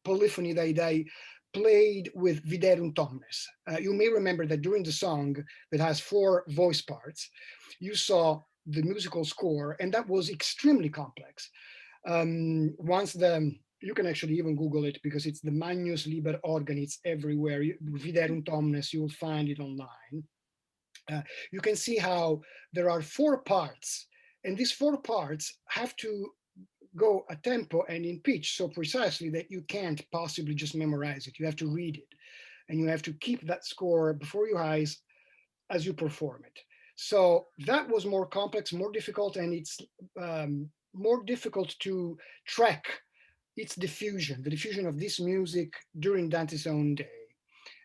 dai played with viderunt omnes. You may remember that during the song that has 4 voice parts, you saw the musical score, and that was extremely complex. You can actually even Google it because it's the Magnus Liber Organi. It's everywhere. Viderunt omnes, you'll find it online. You can see how there are 4 parts, and these 4 parts have to go a tempo and in pitch so precisely that you can't possibly just memorize it. You have to read it, and you have to keep that score before your eyes as you perform it. So that was more complex, more difficult, and it's more difficult to track its diffusion, the diffusion of this music during Dante's own day.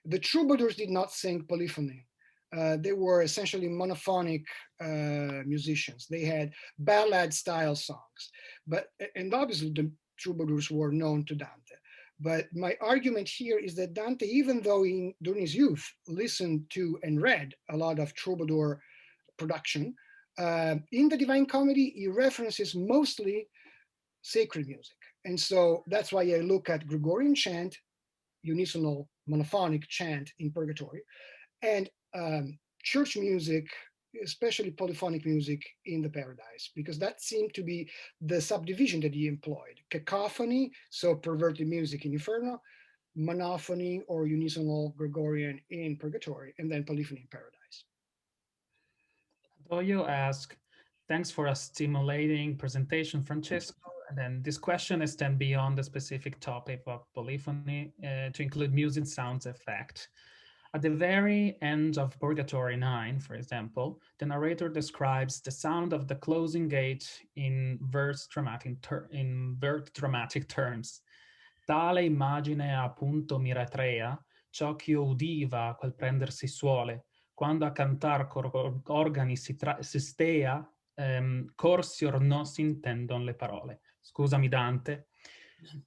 The troubadours did not sing polyphony. They were essentially monophonic musicians. They had ballad-style songs, and obviously the troubadours were known to Dante. But my argument here is that Dante, even though during his youth listened to and read a lot of troubadour production, in the Divine Comedy he references mostly sacred music, and so that's why I look at Gregorian chant, unisonal monophonic chant in Purgatory, and church music, especially polyphonic music in the Paradise, because that seemed to be the subdivision that he employed. Cacophony, so perverted music in Inferno, monophony or unisonal Gregorian in Purgatory, and then polyphony in Paradise. Doyo asks, thanks for a stimulating presentation, Francesco. And then this question extends beyond the specific topic of polyphony to include music sounds effect. At the very end of Purgatory 9, for example, the narrator describes the sound of the closing gate in verse dramatic terms. Tale immagine appunto mi ratrea, ciò ch'io udiva quel prendersi suole, quando a cantar organi si stea, corsi or no si intendon le parole. Scusami, Dante.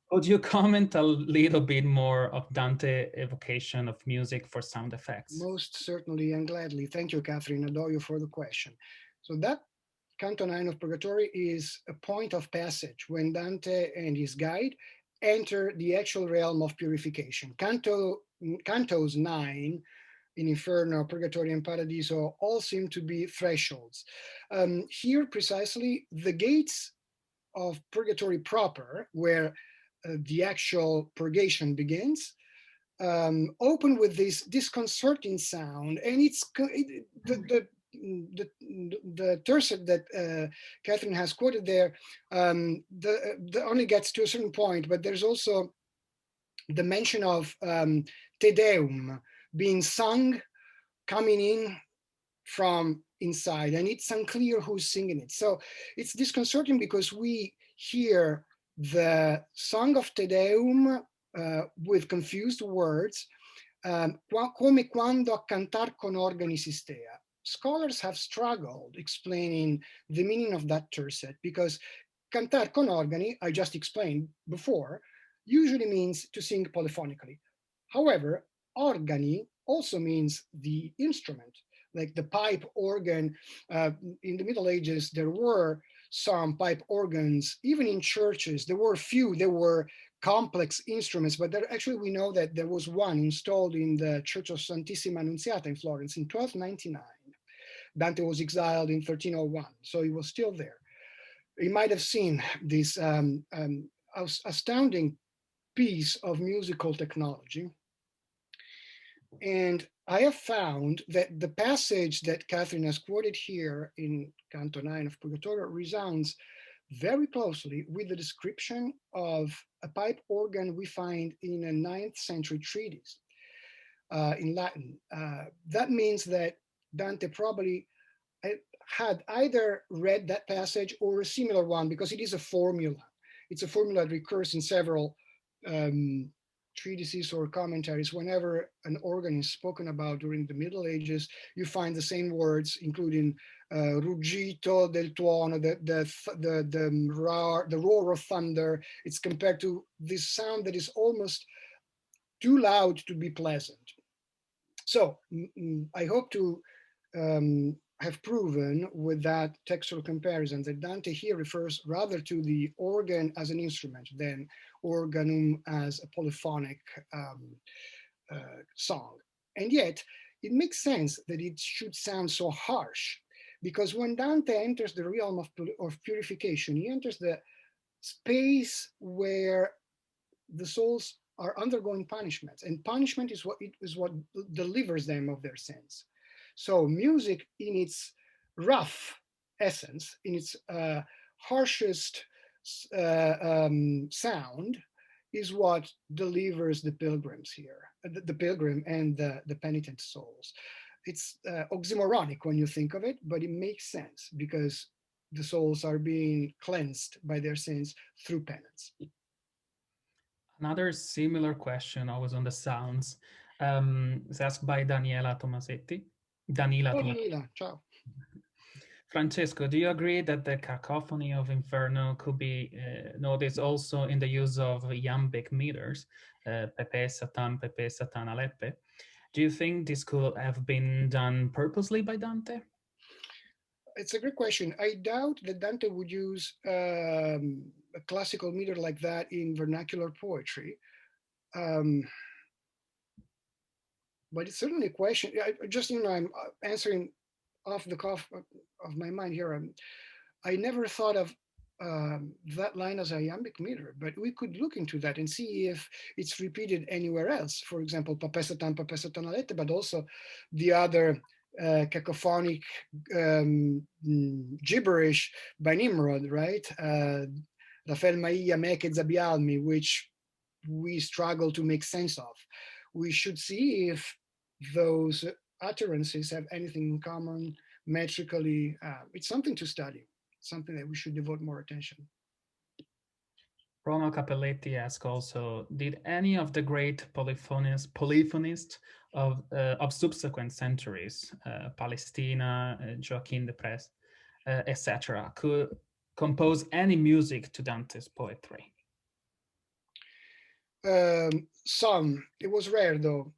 Could you comment a little bit more of Dante evocation of music for sound effects? Most certainly and gladly. Thank you, Catherine Adoyo, for the question. So that Canto 9 of Purgatory is a point of passage when Dante and his guide enter the actual realm of purification. Cantos 9 in Inferno, Purgatory, and Paradiso all seem to be thresholds. Here, precisely, the gates of Purgatory proper, where the actual purgation begins, open with this disconcerting sound, and it's the tercet that Catherine has quoted there only gets to a certain point, but there's also the mention of Te Deum being sung coming in from inside, and it's unclear who's singing it. So it's disconcerting because we hear the song of Te Deum with confused words, come quando a cantar con organi si stea. Scholars have struggled explaining the meaning of that tercet because cantar con organi, I just explained before, usually means to sing polyphonically. However, organi also means the instrument, like the pipe organ. In the Middle Ages, there were some pipe organs, even in churches. There were few, there were complex instruments, but actually we know that there was one installed in the Church of Santissima Annunziata in Florence in 1299. Dante was exiled in 1301, so he was still there. He might have seen this astounding piece of musical technology. And I have found that the passage that Catherine has quoted here in Canto 9 of Purgatory resounds very closely with the description of a pipe organ we find in a 9th century treatise in Latin. That means that Dante probably had either read that passage or a similar one, because it is a formula. It's a formula that recurs in several treatises or commentaries. Whenever an organ is spoken about during the Middle Ages, you find the same words, including ruggito del tuono, the roar of thunder. It's compared to this sound that is almost too loud to be pleasant. So I hope to have proven with that textual comparison that Dante here refers rather to the organ as an instrument than organum as a polyphonic song. And yet, it makes sense that it should sound so harsh, because when Dante enters the realm of purification, he enters the space where the souls are undergoing punishments, and punishment is what delivers them of their sins. So music, in its rough essence, in its harshest sound, is what delivers the pilgrims here, the pilgrim and the penitent souls. It's oxymoronic when you think of it, but it makes sense because the souls are being cleansed by their sins through penance. Another similar question, always on the sounds, is asked by Danila Tomasetti. Danila, ciao. Francesco, do you agree that the cacophony of Inferno could be noticed also in the use of iambic meters, pepe, satan, alepe? Do you think this could have been done purposely by Dante? It's a great question. I doubt that Dante would use a classical meter like that in vernacular poetry. But it's certainly a question. I'm answering off the cuff of my mind here. I never thought of that line as a iambic meter, but we could look into that and see if it's repeated anywhere else. For example, papesatan alete, but also the other cacophonic gibberish by Nimrod, right? Rafael Maia meke zabialmi, which we struggle to make sense of. We should see if those utterances have anything in common metrically. It's something to study, something that we should devote more attention. Bruno Capelletti asks also, did any of the great polyphonists of subsequent centuries, Palestina, Joachim de Prest, etc., could compose any music to Dante's poetry? Some. It was rare, though.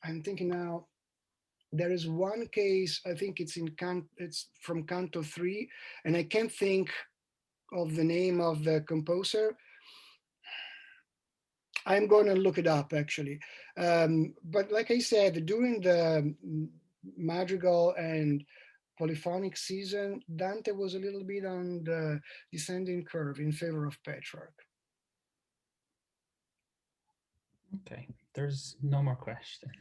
I'm thinking now. There is one case, I think it's from Canto 3, and I can't think of the name of the composer. I'm going to look it up, actually. But like I said, during the madrigal and polyphonic season, Dante was a little bit on the descending curve in favor of Petrarch. Okay, there's no more question.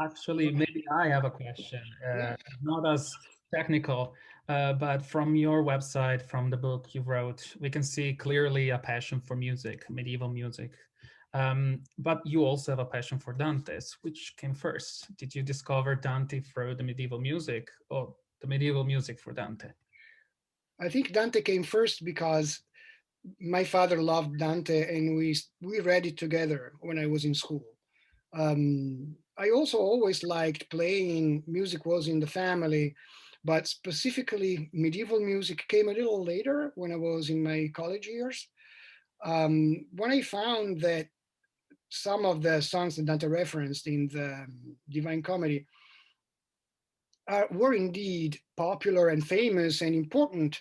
Actually, maybe I have a question, not as technical, but from your website, from the book you wrote, we can see clearly a passion for music, medieval music. But you also have a passion for Dante's. Which came first? Did you discover Dante through the medieval music, or the medieval music for Dante? I think Dante came first because my father loved Dante, and we read it together when I was in school. I also always liked playing. Music was in the family, but specifically medieval music came a little later when I was in my college years. When I found that some of the songs that Dante referenced in the Divine Comedy were indeed popular and famous and important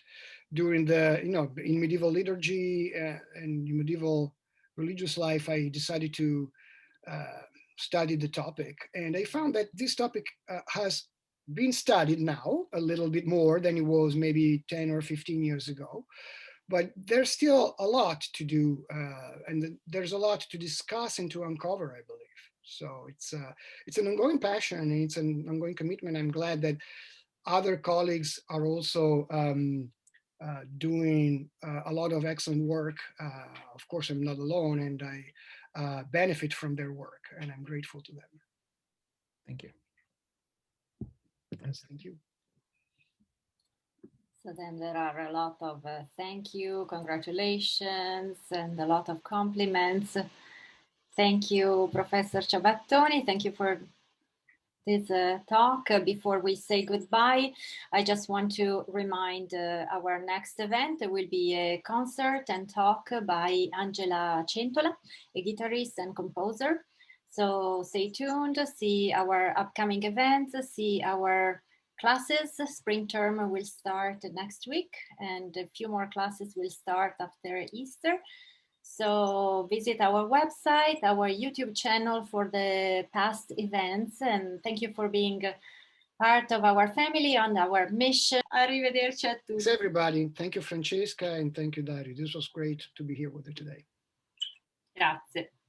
during in medieval liturgy and medieval religious life, I decided to study the topic. And I found that this topic has been studied now a little bit more than it was maybe 10 or 15 years ago. But there's still a lot to do, and there's a lot to discuss and to uncover, I believe. So it's an ongoing passion, and it's an ongoing commitment. I'm glad that other colleagues are also doing a lot of excellent work. Of course, I'm not alone, and I benefit from their work, and I'm grateful to them. Thank you. Yes, thank you. So then there are a lot of thank you, congratulations, and a lot of compliments. Thank you, Professor Ciabattoni. Thank you for this talk. Before we say goodbye, I just want to remind our next event will be a concert and talk by Angela Centola, a guitarist and composer. So stay tuned, see our upcoming events, see our classes. Spring term will start next week, and a few more classes will start after Easter. So visit our website, our YouTube channel for the past events, and thank you for being part of our family on our mission. Arrivederci a tutti. Thanks everybody. Thank you, Francesca, and thank you, Dario. This was great to be here with you today. Grazie.